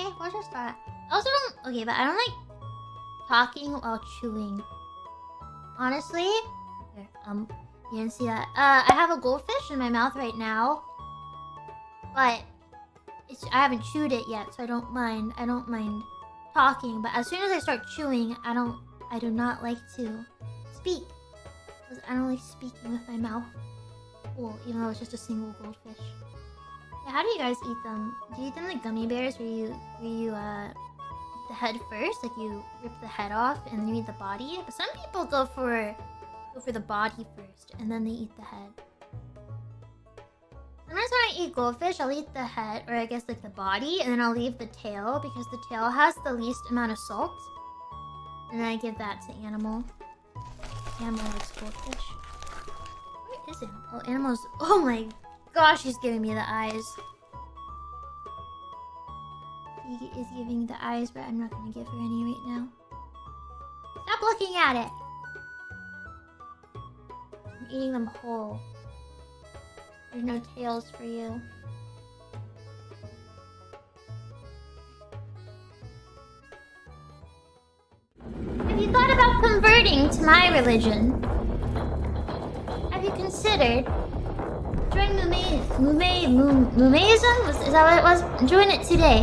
Okay, what's your start? I also don't... Okay, but I don't like talking while chewing. Honestly... Here, you didn't see that. I have a goldfish in my mouth right now. But... I haven't chewed it yet, so I don't mind talking. But as soon as I start chewing, I do not like to speak. Because I don't like speaking with my mouth full, even though it's just a single goldfish. Yeah, how do you guys eat them? Do you eat them like gummy bears where you eat the head first? Like you rip the head off and you eat the body? But some people go for the body first and then they eat the head. Sometimes when I eat goldfish, I'll eat the head, or I guess like the body, and then I'll leave the tail because the tail has the least amount of salt. And then I give that to Animal. Animal likes goldfish. Where is Animal? Oh, Animal's... Oh my gosh, he's giving me the eyes. He is giving the eyes, but I'm not going to give her any right now. Stop looking at it! I'm eating them whole. There's no tails for you. Have you thought about converting to my religion? Have you considered joining Mumeism? Is that what it was? Join it today.